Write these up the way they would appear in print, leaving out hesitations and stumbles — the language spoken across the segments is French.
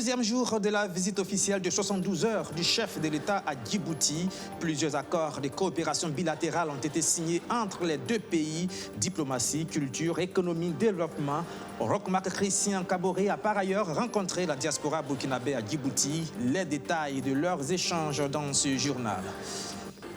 Deuxième jour de la visite officielle de 72 heures du chef de l'État à Djibouti. Plusieurs accords de coopération bilatérale ont été signés entre les deux pays. Diplomatie, culture, économie, développement. Roch-Marc Christian Kaboré a par ailleurs rencontré la diaspora burkinabé à Djibouti. Les détails de leurs échanges dans ce journal.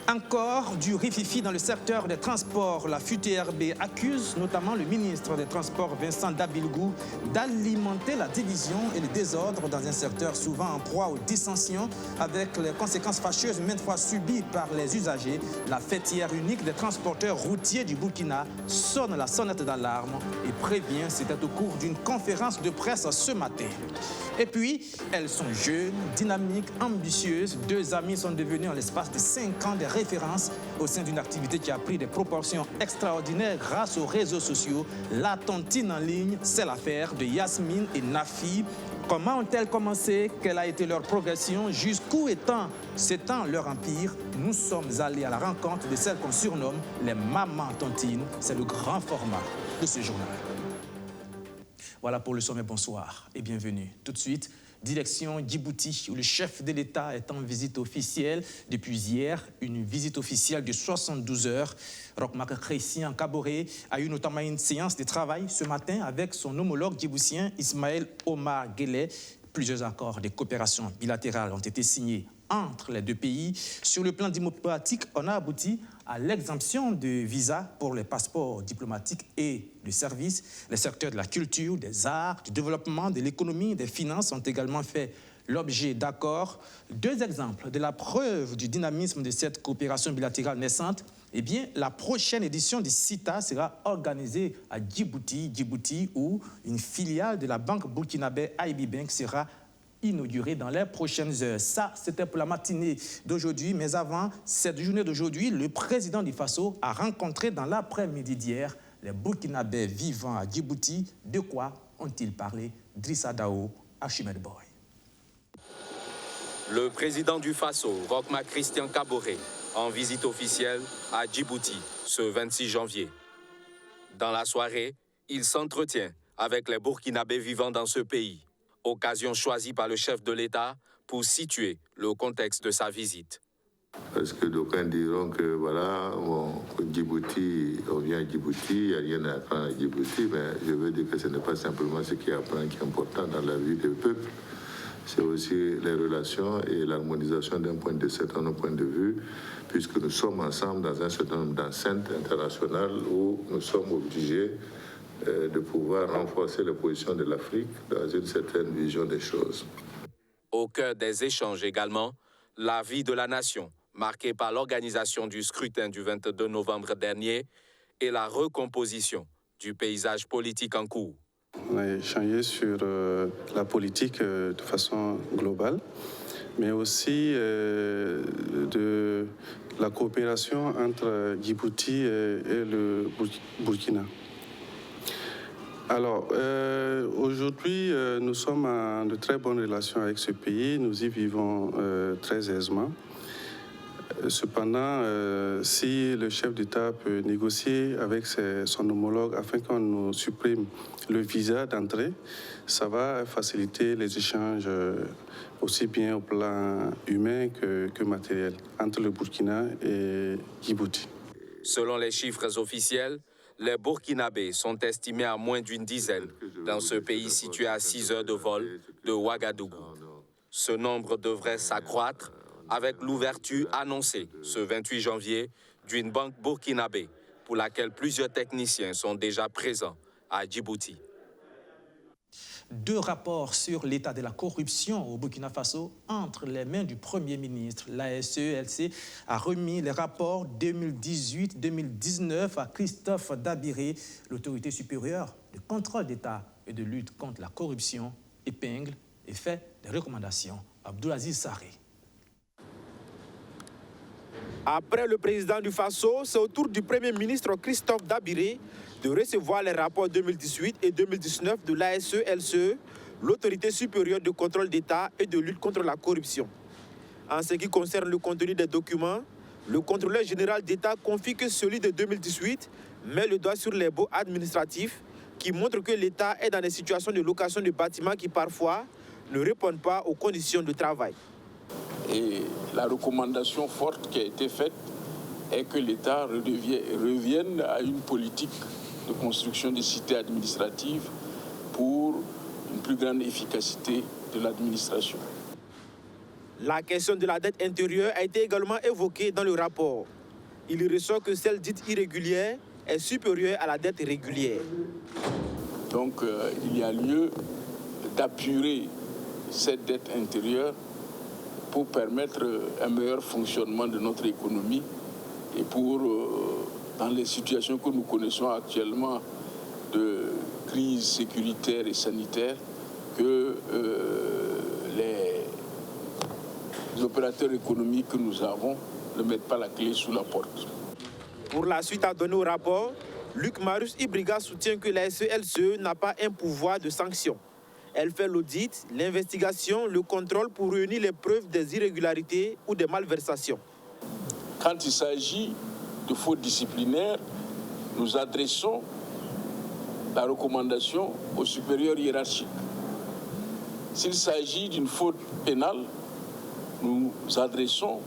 Encore du rififi dans le secteur des transports. La FUTRB accuse notamment le ministre des Transports, Vincent Dabilgou, d'alimenter la division et le désordre dans un secteur souvent en proie aux dissensions, avec les conséquences fâcheuses maintes fois subies par les usagers. La fêtière unique des transporteurs routiers du Burkina sonne la sonnette d'alarme et prévient, c'était au cours d'une conférence de presse ce matin. Et puis, elles sont jeunes, dynamiques, ambitieuses. Deux amies sont devenues en l'espace de 5 ans des références au sein d'une activité qui a pris des proportions extraordinaires grâce aux réseaux sociaux. La tontine en ligne, c'est l'affaire de Yasmine et Nafi. Comment ont-elles commencé? Quelle a été leur progression? Jusqu'où s'étend leur empire? Nous sommes allés à la rencontre de celles qu'on surnomme les mamans tontines. C'est le grand format de ce journal. Voilà pour le sommet, bonsoir et bienvenue. Tout de suite, direction Djibouti, où le chef de l'État est en visite officielle depuis hier, une visite officielle de 72 heures. Roch-Marc Christian Kaboré a eu notamment une séance de travail ce matin avec son homologue djiboutien Ismaël Omar Guelleh. Plusieurs accords de coopération bilatérale ont été signés entre les deux pays. Sur le plan diplomatique, on a abouti à l'exemption de visa pour les passeports diplomatiques et de services. Les secteurs de la culture, des arts, du développement, de l'économie, des finances ont également fait l'objet d'accords. Deux exemples de la preuve du dynamisme de cette coopération bilatérale naissante. Eh bien, la prochaine édition du CITA sera organisée à Djibouti, où une filiale de la banque burkinabé IB Bank sera inaugurée dans les prochaines heures. Ça, c'était pour la matinée d'aujourd'hui. Mais avant cette journée d'aujourd'hui, le président du Faso a rencontré dans l'après-midi d'hier les Burkinabés vivant à Djibouti. De quoi ont-ils parlé? Drissa Dao, Archimède Boy. Le président du Faso, Roch-Marc Christian Kaboré, en visite officielle à Djibouti ce 26 janvier. Dans la soirée, il s'entretient avec les Burkinabés vivant dans ce pays. Occasion choisie par le chef de l'État pour situer le contexte de sa visite. Parce que d'aucuns diront que voilà, Djibouti, on vient à Djibouti, il n'y a rien à apprendre à Djibouti, mais je veux dire que ce n'est pas simplement ce qui est important dans la vie des peuples, c'est aussi les relations et l'harmonisation d'un certain point de vue, puisque nous sommes ensemble dans un certain nombre d'enceintes internationales où nous sommes obligés de pouvoir renforcer la position de l'Afrique dans une certaine vision des choses. Au cœur des échanges également, la vie de la nation, marquée par l'organisation du scrutin du 22 novembre dernier et la recomposition du paysage politique en cours. On a échangé sur la politique de façon globale, mais aussi de la coopération entre Djibouti et le Burkina. Alors, aujourd'hui, nous sommes en de très bonnes relations avec ce pays. Nous y vivons très aisément. Cependant, si le chef d'État peut négocier avec son homologue afin qu'on nous supprime le visa d'entrée, ça va faciliter les échanges aussi bien au plan humain que matériel entre le Burkina et Djibouti. Selon les chiffres officiels, les Burkinabés sont estimés à moins d'une dizaine dans ce pays situé à 6 heures de vol de Ouagadougou. Ce nombre devrait s'accroître avec l'ouverture annoncée ce 28 janvier d'une banque burkinabé pour laquelle plusieurs techniciens sont déjà présents à Djibouti. Deux rapports sur l'état de la corruption au Burkina Faso entre les mains du Premier ministre. La SELC a remis les rapports 2018-2019 à Christophe Dabiré. L'autorité supérieure de contrôle d'État et de lutte contre la corruption épingle et fait des recommandations. Abdoulaziz Sarré. Après le président du Faso, c'est au tour du Premier ministre Christophe Dabiré de recevoir les rapports 2018 et 2019 de l'ASE-LCE, l'autorité supérieure de contrôle d'État et de lutte contre la corruption. En ce qui concerne le contenu des documents, le contrôleur général d'État confie que celui de 2018 met le doigt sur les baux administratifs qui montrent que l'État est dans des situations de location de bâtiments qui parfois ne répondent pas aux conditions de travail. Et la recommandation forte qui a été faite est que l'État revienne à une politique de construction des cités administratives pour une plus grande efficacité de l'administration. La question de la dette intérieure a été également évoquée dans le rapport. Il ressort que celle dite irrégulière est supérieure à la dette régulière. Donc il y a lieu d'apurer cette dette intérieure pour permettre un meilleur fonctionnement de notre économie et pour, dans les situations que nous connaissons actuellement de crise sécuritaire et sanitaire, que les opérateurs économiques que nous avons ne mettent pas la clé sous la porte. Pour la suite à donner au rapport, Luc Marius Ibriga soutient que la SELCE n'a pas un pouvoir de sanction. Elle fait l'audit, l'investigation, le contrôle pour réunir les preuves des irrégularités ou des malversations. Quand il s'agit de fautes disciplinaires, nous adressons la recommandation au supérieur hiérarchique. S'il s'agit d'une faute pénale, nous adressons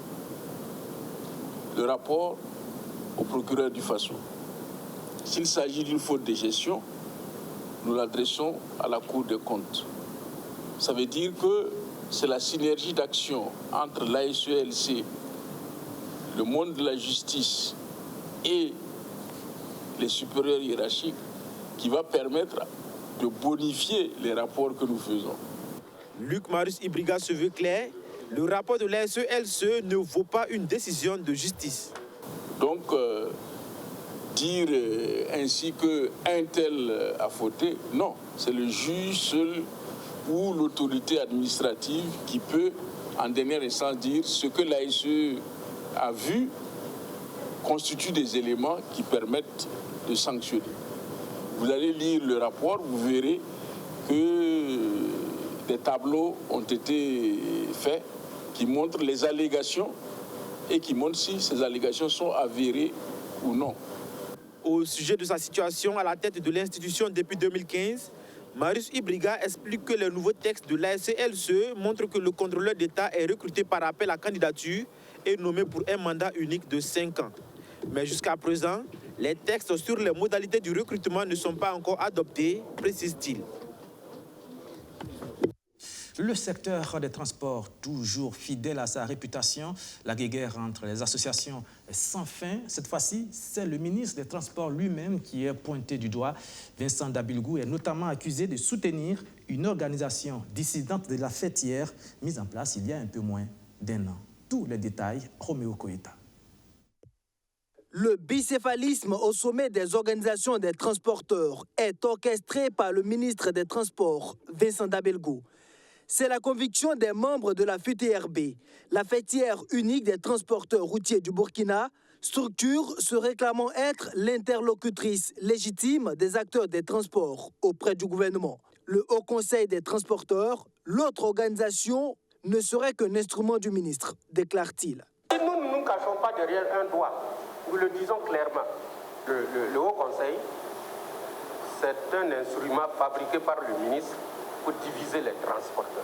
le rapport au procureur du Faso. S'il s'agit d'une faute de gestion, nous l'adressons à la Cour des comptes. Ça veut dire que c'est la synergie d'action entre l'ASELC, le monde de la justice et les supérieurs hiérarchiques qui va permettre de bonifier les rapports que nous faisons. Luc Marius Ibriga se veut clair, le rapport de la SELCE ne vaut pas une décision de justice. Donc, dire ainsi qu'un tel a fauté, non, c'est le juge seul ou l'autorité administrative qui peut, en dernière instance, dire ce que l'ASE a vu constitue des éléments qui permettent de sanctionner. Vous allez lire le rapport, vous verrez que des tableaux ont été faits qui montrent les allégations et qui montrent si ces allégations sont avérées ou non. Au sujet de sa situation à la tête de l'institution depuis 2015, Marius Ibriga explique que les nouveaux textes de l'ASELCE montrent que le contrôleur d'État est recruté par appel à candidature et nommé pour un mandat unique de 5 ans. Mais jusqu'à présent, les textes sur les modalités du recrutement ne sont pas encore adoptés, précise-t-il. Le secteur des transports, toujours fidèle à sa réputation, la guéguerre entre les associations est sans fin. Cette fois-ci, c'est le ministre des Transports lui-même qui est pointé du doigt. Vincent Dabilgou est notamment accusé de soutenir une organisation dissidente de la fêtière mise en place il y a un peu moins d'1 an. Tous les détails, Roméo Koeta. Le bicéphalisme au sommet des organisations des transporteurs est orchestré par le ministre des Transports, Vincent Dabilgou. C'est la conviction des membres de la FUTRB, la fêtière unique des transporteurs routiers du Burkina, structure se réclamant être l'interlocutrice légitime des acteurs des transports auprès du gouvernement. Le Haut Conseil des transporteurs, l'autre organisation, ne serait qu'un instrument du ministre, déclare-t-il. Nous ne nous cachons pas derrière un doigt, nous le disons clairement. Le Haut Conseil, c'est un instrument fabriqué par le ministre pour diviser les transporteurs.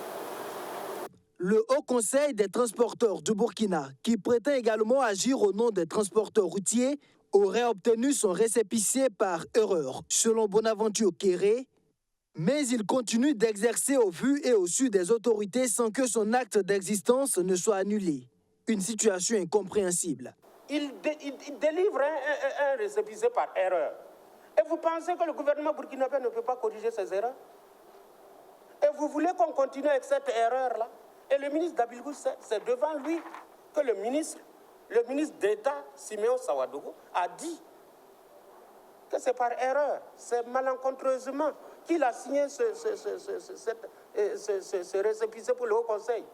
Le Haut Conseil des transporteurs du Burkina, qui prétend également agir au nom des transporteurs routiers, aurait obtenu son récépissé par erreur, selon Bonaventure Kéré, mais il continue d'exercer au vu et au su des autorités sans que son acte d'existence ne soit annulé. Une situation incompréhensible. Il délivre un récépissé par erreur. Et vous pensez que le gouvernement burkinabé ne peut pas corriger ses erreurs? Et vous voulez qu'on continue avec cette erreur-là? Et le ministre Dabilgou, c'est devant lui que le ministre d'État, Siméon Sawadogo, a dit que c'est par erreur, c'est malencontreusement qu'il a signé ce récépissé pour le Haut Conseil.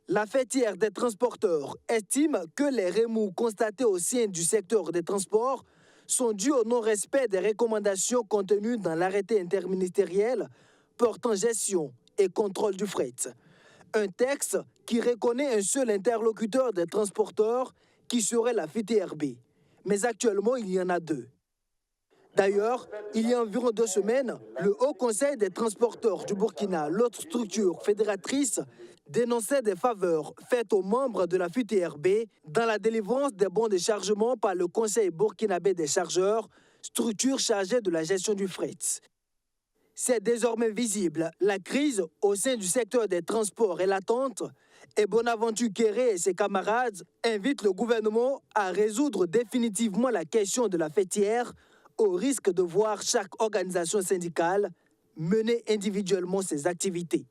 La fêtière des transporteurs estime que les remous constatés au sein du secteur des transports sont dus au non-respect des recommandations contenues dans l'arrêté interministériel portant gestion et contrôle du fret. Un texte qui reconnaît un seul interlocuteur des transporteurs qui serait la FUTRB. Mais actuellement, il y en a deux. D'ailleurs, il y a environ 2 semaines, le Haut Conseil des transporteurs du Burkina, l'autre structure fédératrice, dénonçait des faveurs faites aux membres de la FUTRB dans la délivrance des bons de chargement par le Conseil burkinabé des chargeurs, structure chargée de la gestion du fret. C'est désormais visible. La crise au sein du secteur des transports est latente et Bonaventure Kéré et ses camarades invitent le gouvernement à résoudre définitivement la question de la fêtière au risque de voir chaque organisation syndicale mener individuellement ses activités.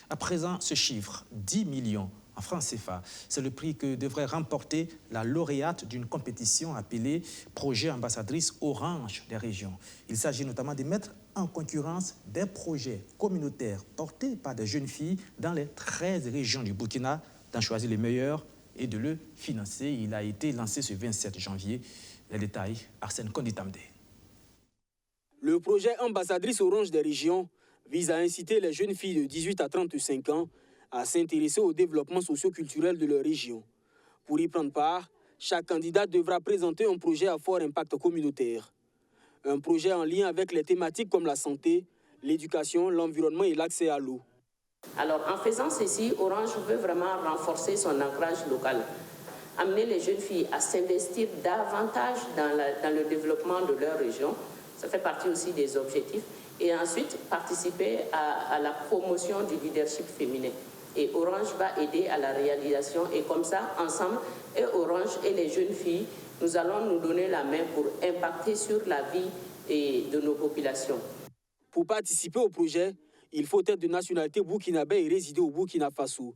À présent, ce chiffre, 10 millions en francs CFA, c'est le prix que devrait remporter la lauréate d'une compétition appelée Projet Ambassadrice Orange des régions. Il s'agit notamment de mettre en concurrence des projets communautaires portés par des jeunes filles dans les 13 régions du Burkina, d'en choisir les meilleurs et de le financer. Il a été lancé ce 27 janvier. Les détails, Arsène Konditamde. Le projet Ambassadrice Orange des régions vise à inciter les jeunes filles de 18 à 35 ans à s'intéresser au développement socio-culturel de leur région. Pour y prendre part, chaque candidat devra présenter un projet à fort impact communautaire. Un projet en lien avec les thématiques comme la santé, l'éducation, l'environnement et l'accès à l'eau. Alors, en faisant ceci, Orange veut vraiment renforcer son ancrage local, amener les jeunes filles à s'investir davantage dans le développement de leur région. Ça fait partie aussi des objectifs. Et ensuite, participer à la promotion du leadership féminin. Et Orange va aider à la réalisation. Et comme ça, ensemble, et Orange et les jeunes filles, nous allons nous donner la main pour impacter sur la vie de nos populations. Pour participer au projet, il faut être de nationalité burkinabé et résider au Burkina Faso.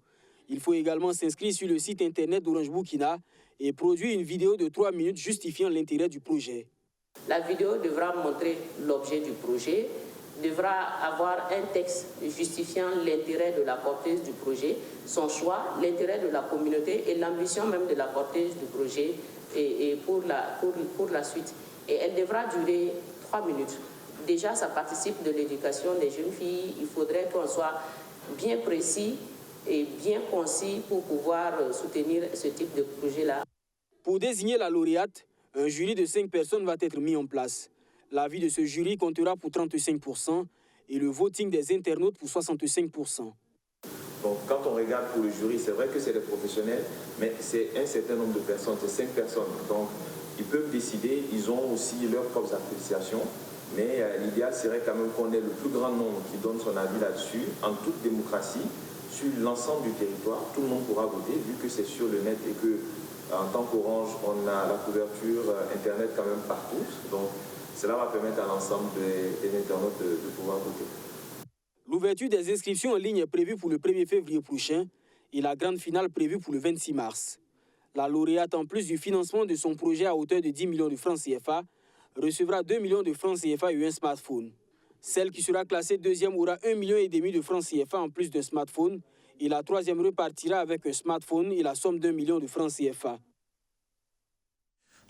Il faut également s'inscrire sur le site internet d'Orange Burkina et produire une vidéo de 3 minutes justifiant l'intérêt du projet. La vidéo devra montrer l'objet du projet, devra avoir un texte justifiant l'intérêt de la porteuse du projet, son choix, l'intérêt de la communauté et l'ambition même de la porteuse du projet et pour la suite. Et elle devra durer 3 minutes. Déjà, ça participe de l'éducation des jeunes filles. Il faudrait qu'on soit bien précis et bien concis pour pouvoir soutenir ce type de projet-là. Pour désigner la lauréate, un jury de 5 personnes va être mis en place. L'avis de ce jury comptera pour 35% et le voting des internautes pour 65%. Donc, quand on regarde pour le jury, c'est vrai que c'est des professionnels, mais c'est un certain nombre de personnes, c'est 5 personnes. Donc, ils peuvent décider, ils ont aussi leurs propres appréciations, mais l'idéal serait quand même qu'on ait le plus grand nombre qui donne son avis là-dessus, en toute démocratie, sur l'ensemble du territoire. Tout le monde pourra voter, vu que c'est sur le net et que, en tant qu'Orange, on a la couverture Internet quand même partout. Donc, cela va permettre à l'ensemble des internautes de pouvoir voter. L'ouverture des inscriptions en ligne est prévue pour le 1er février prochain et la grande finale prévue pour le 26 mars. La lauréate, en plus du financement de son projet à hauteur de 10 millions de francs CFA, recevra 2 millions de francs CFA et un smartphone. Celle qui sera classée deuxième aura 1,5 million de francs CFA en plus d'un smartphone et la troisième repartira avec un smartphone et la somme d'1 million de francs CFA.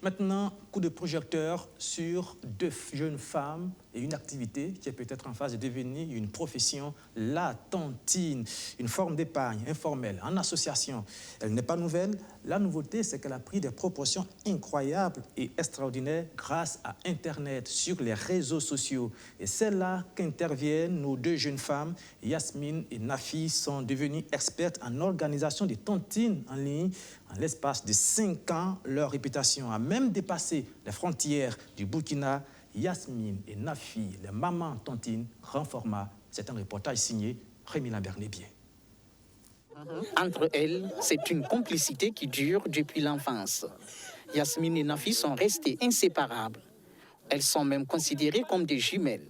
Maintenant, coup de projecteur sur 2 jeunes femmes et une activité qui est peut-être en phase de devenir une profession, la tontine, une forme d'épargne informelle en association. Elle n'est pas nouvelle. La nouveauté, c'est qu'elle a pris des proportions incroyables et extraordinaires grâce à Internet, sur les réseaux sociaux. Et c'est là qu'interviennent nos 2 jeunes femmes. Yasmine et Nafi sont devenues expertes en organisation des tontines en ligne. En l'espace de 5 ans, leur réputation a même dépassé les frontières du Burkina. Yasmine et Nafi, les mamans tontines, grand format. C'est un reportage signé Rémi Lambert-Nébier. Entre elles, c'est une complicité qui dure depuis l'enfance. Yasmine et Nafi sont restées inséparables. Elles sont même considérées comme des jumelles.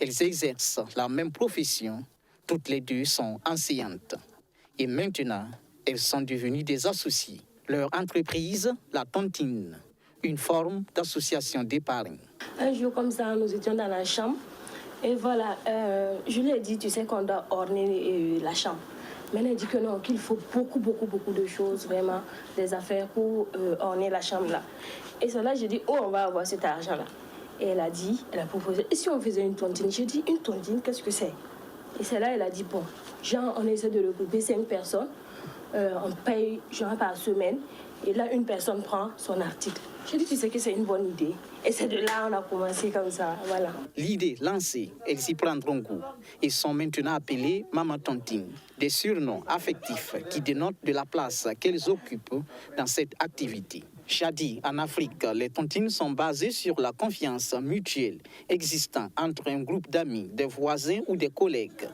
Elles exercent la même profession. Toutes les 2 sont enseignantes. Et maintenant, elles sont devenues des associées. Leur entreprise, la tontine, une forme d'association d'épargne. Un jour comme ça, nous étions dans la chambre et voilà, je lui ai dit, tu sais qu'on doit orner la chambre. Mais elle a dit que non, qu'il faut beaucoup de choses, vraiment, des affaires pour orner la chambre là. Et cela, j'ai dit, oh, on va avoir cet argent-là. Et elle a proposé, et si on faisait une tontine? J'ai dit, une tontine, qu'est-ce que c'est? Et c'est là, elle a dit, bon, genre, on essaie de regrouper 5 personnes on paye genre par semaine. Et là, une personne prend son article. J'ai dit, tu sais que c'est une bonne idée. Et c'est de là qu'on a commencé comme ça, voilà. L'idée lancée, elles y prendront goût et sont maintenant appelées Maman Tontine, des surnoms affectifs qui dénotent de la place qu'elles occupent dans cette activité. Jadis, en Afrique, les tontines sont basées sur la confiance mutuelle existant entre un groupe d'amis, des voisins ou des collègues.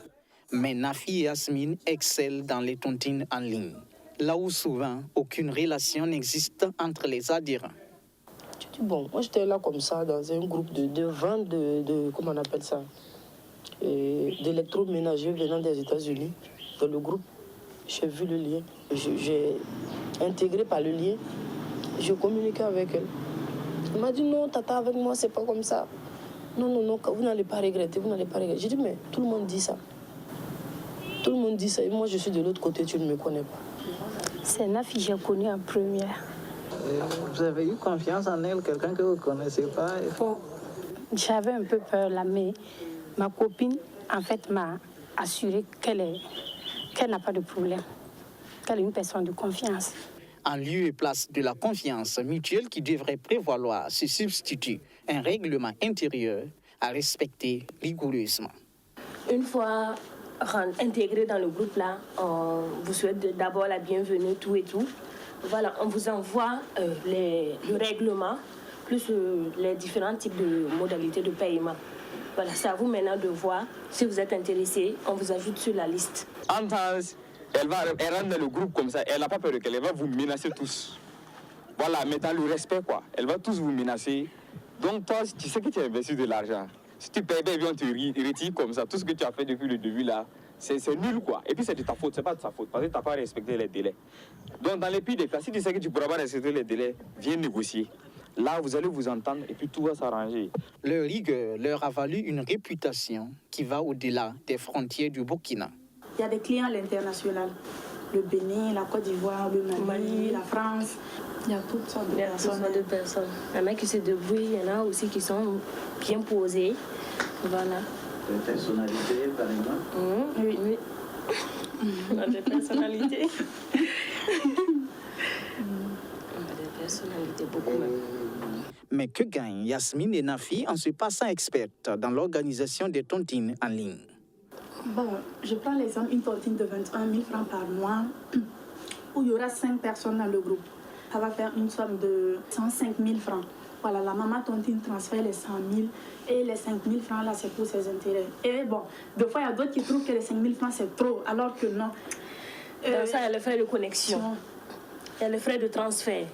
Mais Nafi et Yasmine excellent dans les tontines en ligne, là où souvent aucune relation n'existe entre les adhérents. Je dis, bon, moi j'étais là comme ça dans un groupe de vente de comment on appelle ça, d'électroménager venant des États-Unis. Dans le groupe, j'ai vu le lien. J'ai intégré par le lien, je communiquais avec elle. Elle m'a dit non, tata, avec moi c'est pas comme ça. Non, non, non, vous n'allez pas regretter, vous n'allez pas regretter. J'ai dit, mais tout le monde dit ça. Tout le monde dit ça et moi je suis de l'autre côté, tu ne me connais pas. C'est Nafi que j'ai connue en première. Vous avez eu confiance en elle, quelqu'un que vous ne connaissez pas? Bon, j'avais un peu peur là, mais ma copine, en fait, m'a assuré qu'elle n'a pas de problème, qu'elle est une personne de confiance. En lieu et place de la confiance mutuelle qui devrait prévaloir, se substitue un règlement intérieur à respecter rigoureusement. Une fois intégré dans le groupe là, on vous souhaite d'abord la bienvenue, tout et tout. Voilà, on vous envoie le règlement, plus les différents types de modalités de paiement. Voilà, c'est à vous maintenant de voir. Si vous êtes intéressé, on vous ajoute sur la liste. En temps, elle rentre dans le groupe comme ça, elle n'a pas peur de qu'elle va vous menacer tous. Voilà, mais dans le respect, quoi. Elle va tous vous menacer. Donc toi, tu sais que tu as investi de l'argent. Si tu payes bien, on te retire comme ça. Tout ce que tu as fait depuis le début, là, c'est nul, quoi. Et puis c'est de ta faute, c'est pas de sa faute, parce que tu n'as pas respecté les délais. Donc dans les pires des cas, si tu sais que tu ne pourras pas respecter les délais, viens négocier. Là, vous allez vous entendre et puis tout va s'arranger. Leur rigueur leur a valu une réputation qui va au-delà des frontières du Burkina. Il y a des clients à l'international. Le Bénin, la Côte d'Ivoire, le Mali, la France. Il y a toutes sortes de personnes. Il y en a qui se débrouillent, il y en a aussi qui sont bien posés. Voilà. Des personnalités, par exemple? Oui, oui. On a des personnalités. On a des personnalités, beaucoup même. Mais que gagnent Yasmine et Nafi en se passant expertes dans l'organisation des tontines en ligne? Bon, je prends l'exemple d'une tontine de 21 000 francs par mois, où il y aura 5 personnes dans le groupe. Ça va faire une somme de 105 000 francs. Voilà, la maman tontine transfère les 100 000 et les 5 000 francs là, c'est pour ses intérêts. Et bon, des fois, il y a d'autres qui trouvent que les 5 000 francs c'est trop, alors que non. Dans ça, il y a les frais de connexion, il y a les frais de transfert,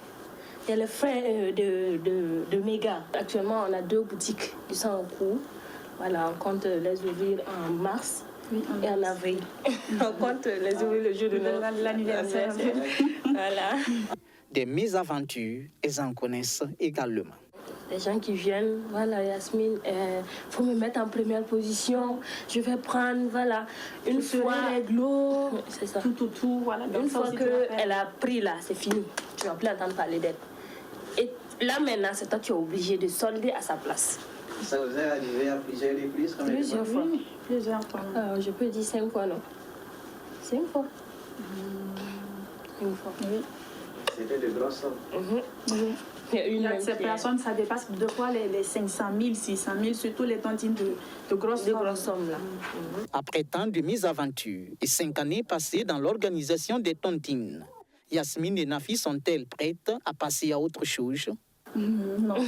il y a les frais de méga. Actuellement, on a 2 boutiques qui sont en cours. Voilà, on compte les ouvrir en mars. Oui, et en avril. On compte les ouvrir le jour de l'anniversaire. Voilà. Des mésaventures, elles en connaissent également. Les gens qui viennent, voilà, Yasmine, faut me mettre en première position. Je vais prendre, voilà, une fois réglo, c'est ça. Tout, voilà. Une fois qu'elle a pris là, c'est fini. Tu vas plus entendre parler d'elle. Et là maintenant, c'est toi qui es obligé de solder à sa place. Ça vous est arrivé à plusieurs reprises? Plusieurs fois. Oui, plusieurs fois. Je peux dire 5 fois, non? 5 fois. Une fois. Oui. C'était de grosses sommes. Oui. Ces personnes, ça dépasse 2 fois les 500 000, 600 000, surtout les tontines de grosses sommes. Là. Après tant de mésaventures et 5 années passées dans l'organisation des tontines, Yasmine et Nafi sont-elles prêtes à passer à autre chose? Non. On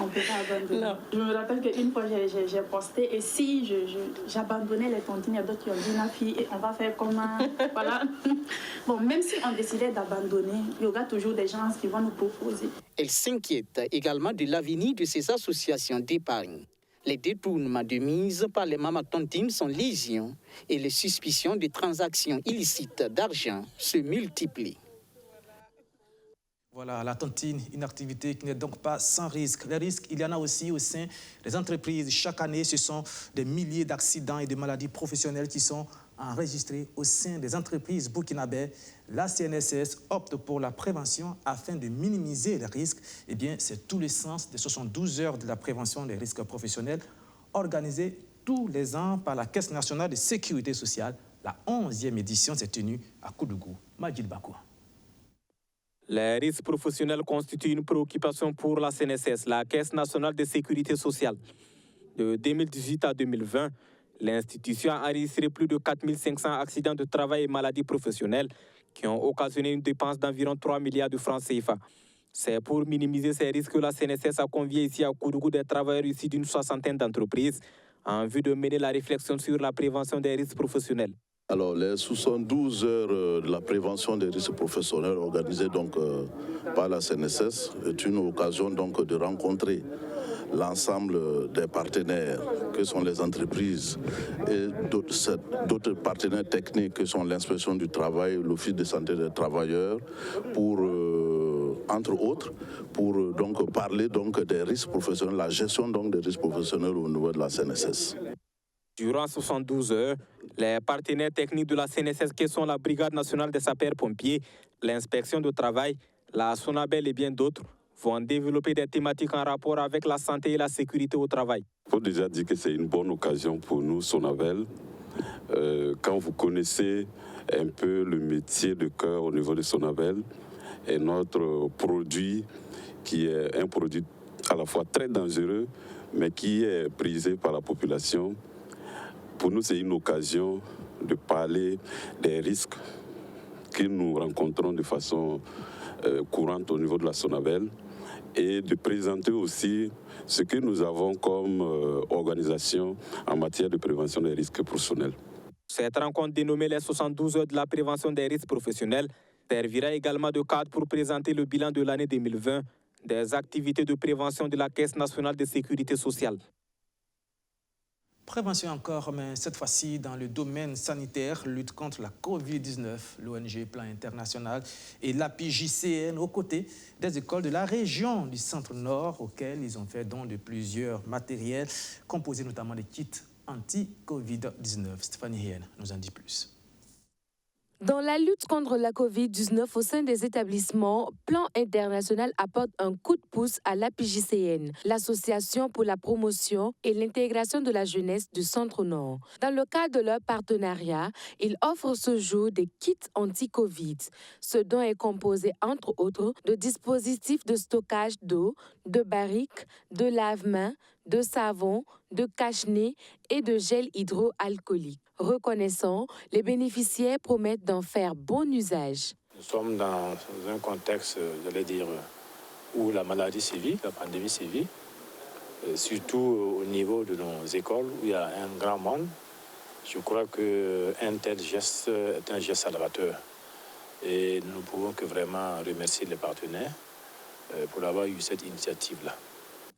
ne peut pas abandonner. Non. Je me rappelle qu'une fois, j'ai posté et si j'abandonnais les tontines, il y a d'autres qui ont dit Nafi, et on va faire comment? Voilà. Bon, même si on décidait d'abandonner, il y aura toujours des gens qui vont nous proposer. Elle s'inquiète également de l'avenir de ces associations d'épargne. Les détournements de mise par les mamas tontines sont légion et les suspicions de transactions illicites d'argent se multiplient. Voilà, la tontine, une activité qui n'est donc pas sans risque. Les risques, il y en a aussi au sein des entreprises. Chaque année, ce sont des milliers d'accidents et de maladies professionnelles qui sont enregistrés au sein des entreprises burkinabées. La CNSS opte pour la prévention afin de minimiser les risques. Eh bien, c'est tout le sens des 72 heures de la prévention des risques professionnels organisées tous les ans par la Caisse nationale de sécurité sociale, La 11e édition s'est tenue à Koudougou. Majid Bakoua. Les risques professionnels constituent une préoccupation pour la CNSS, la Caisse nationale de sécurité sociale. De 2018 à 2020, l'institution a enregistré plus de 4500 accidents de travail et maladies professionnelles qui ont occasionné une dépense d'environ 3 milliards de francs CFA. C'est pour minimiser ces risques que la CNSS a convié ici à Koudougou des travailleurs issus d'une 60aine d'entreprises en vue de mener la réflexion sur la prévention des risques professionnels. Alors, les 72 heures de la prévention des risques professionnels organisées donc, par la CNSS est une occasion donc, de rencontrer l'ensemble des partenaires que sont les entreprises et d'autres partenaires techniques que sont l'inspection du travail, l'Office de santé des travailleurs pour, entre autres, pour donc, parler donc, des risques professionnels, la gestion donc, des risques professionnels au niveau de la CNSS. Durant 72 heures, les partenaires techniques de la CNSS, qui sont la Brigade nationale des sapeurs-pompiers, l'inspection du travail, la SONABEL et bien d'autres, vont développer des thématiques en rapport avec la santé et la sécurité au travail. Il faut déjà dire que c'est une bonne occasion pour nous, SONABEL. Quand vous connaissez un peu le métier de cœur au niveau de SONABEL et notre produit, qui est un produit à la fois très dangereux, mais qui est prisé par la population. Pour nous, c'est une occasion de parler des risques que nous rencontrons de façon courante au niveau de la SONABEL et de présenter aussi ce que nous avons comme organisation en matière de prévention des risques professionnels. Cette rencontre dénommée les 72 heures de la prévention des risques professionnels servira également de cadre pour présenter le bilan de l'année 2020 des activités de prévention de la Caisse nationale de sécurité sociale. Prévention encore, mais cette fois-ci dans le domaine sanitaire, lutte contre la Covid-19, l'ONG Plan International et l'APJCN aux côtés des écoles de la région du Centre-Nord auxquelles ils ont fait don de plusieurs matériels composés notamment des kits anti-Covid-19. Stéphanie Hien nous en dit plus. Dans la lutte contre la Covid-19 au sein des établissements, Plan International apporte un coup de pouce à l'APJCN, l'Association pour la promotion et l'intégration de la jeunesse du Centre-Nord. Dans le cadre de leur partenariat, ils offrent ce jour des kits anti-Covid. Ce don est composé, entre autres, de dispositifs de stockage d'eau, de barriques, de lave-mains, de savon, de cache-nez et de gel hydroalcoolique. Reconnaissant, les bénéficiaires promettent d'en faire bon usage. Nous sommes dans un contexte, j'allais dire, où la maladie sévit, la pandémie sévit, surtout au niveau de nos écoles où il y a un grand monde. Je crois qu'un tel geste est un geste salvateur. Et nous ne pouvons que vraiment remercier les partenaires pour avoir eu cette initiative-là.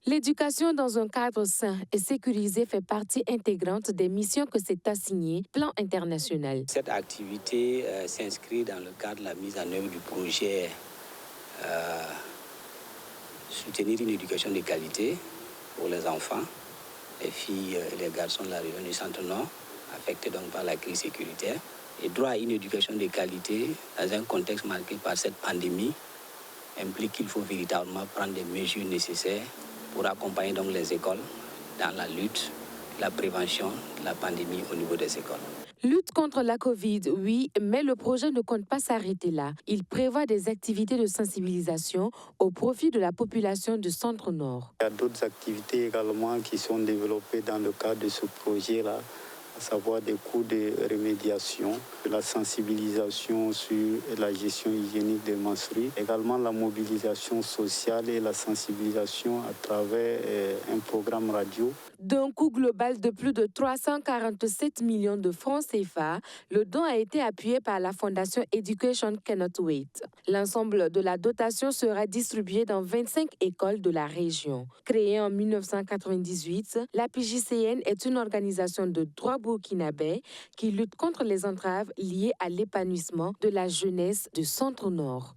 L'éducation dans un cadre sain et sécurisé fait partie intégrante des missions que s'est assigné Plan International. Cette activité s'inscrit dans le cadre de la mise en œuvre du projet Soutenir une éducation de qualité pour les enfants, les filles et les garçons de la région du Centre-Nord, affectés donc par la crise sécuritaire. Et droit à une éducation de qualité dans un contexte marqué par cette pandémie implique qu'il faut véritablement prendre des mesures nécessaires pour accompagner donc les écoles dans la lutte, la prévention de la pandémie au niveau des écoles. Lutte contre la Covid, oui, mais le projet ne compte pas s'arrêter là. Il prévoit des activités de sensibilisation au profit de la population du Centre-Nord. Il y a d'autres activités également qui sont développées dans le cadre de ce projet-là, à savoir des cours de remédiation, de la sensibilisation sur la gestion hygiénique des menstrues, également la mobilisation sociale et la sensibilisation à travers un programme radio. D'un coût global de plus de 347 millions de francs CFA, le don a été appuyé par la fondation Education Cannot Wait. L'ensemble de la dotation sera distribué dans 25 écoles de la région. Créée en 1998, l'APJCN est une organisation de droit burkinabé qui lutte contre les entraves liées à l'épanouissement de la jeunesse du Centre-Nord.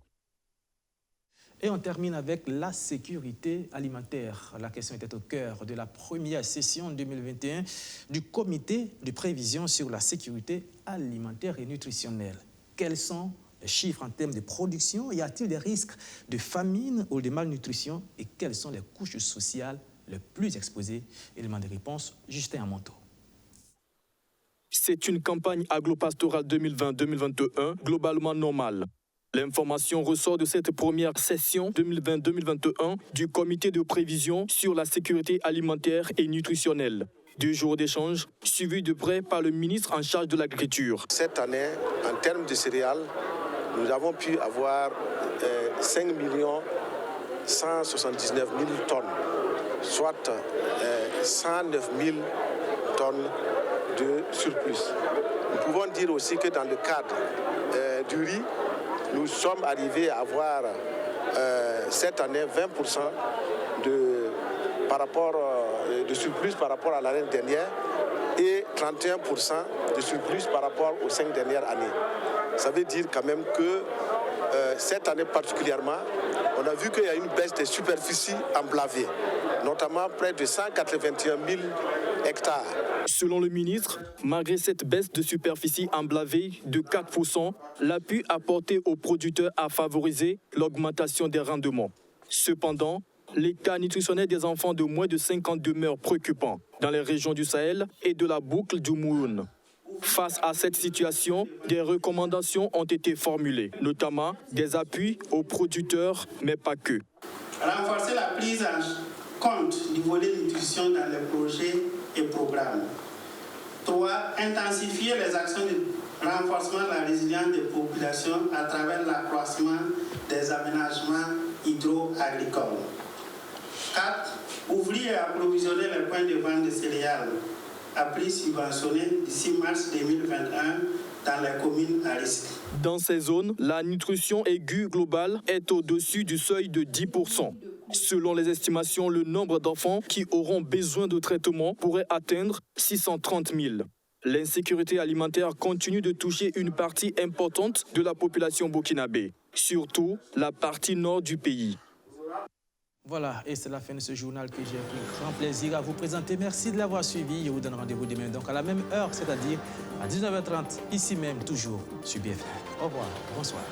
Et on termine avec la sécurité alimentaire. La question était au cœur de la première session 2021 du comité de prévision sur la sécurité alimentaire et nutritionnelle. Quels sont les chiffres en termes de production? Y a-t-il des risques de famine ou de malnutrition? Et quelles sont les couches sociales les plus exposées? Élément de réponse, Justin Amonto. C'est une campagne agro-pastorale 2020-2021 globalement normale. L'information ressort de cette première session 2020-2021 du Comité de prévision sur la sécurité alimentaire et nutritionnelle. 2 jours d'échange, suivis de près par le ministre en charge de l'agriculture. Cette année, en termes de céréales, nous avons pu avoir 5 179 000 tonnes, soit 109 000 tonnes de surplus. Nous pouvons dire aussi que dans le cadre du riz, nous sommes arrivés à avoir cette année 20% de surplus par rapport à l'année dernière et 31% de surplus par rapport aux 5 dernières années. Ça veut dire quand même que cette année particulièrement, on a vu qu'il y a une baisse des superficies emblavées, notamment près de 181 000 hectares. Selon le ministre, malgré cette baisse de superficie emblavée de 4%, l'appui apporté aux producteurs a favorisé l'augmentation des rendements. Cependant, l'état nutritionnel des enfants de moins de 5 ans demeure préoccupant dans les régions du Sahel et de la boucle du Mouhoun. Face à cette situation, des recommandations ont été formulées, notamment des appuis aux producteurs, mais pas que. Renforcer la prise en compte du volet nutrition dans les projets et programmes. 3. Intensifier les actions de renforcement de la résilience des populations à travers l'accroissement des aménagements hydro-agricoles. 4. Ouvrir et approvisionner les points de vente de céréales à prix subventionné d'ici mars 2021 dans les communes à risque. Dans ces zones, la nutrition aiguë globale est au-dessus du seuil de 10%. Selon les estimations, le nombre d'enfants qui auront besoin de traitement pourrait atteindre 630 000. L'insécurité alimentaire continue de toucher une partie importante de la population burkinabé, surtout la partie nord du pays. Voilà, et c'est la fin de ce journal que j'ai pris grand plaisir à vous présenter. Merci de l'avoir suivi. Je vous donne rendez-vous demain, donc à la même heure, c'est-à-dire à 19h30, ici même, toujours sur BFM. Au revoir, bonsoir.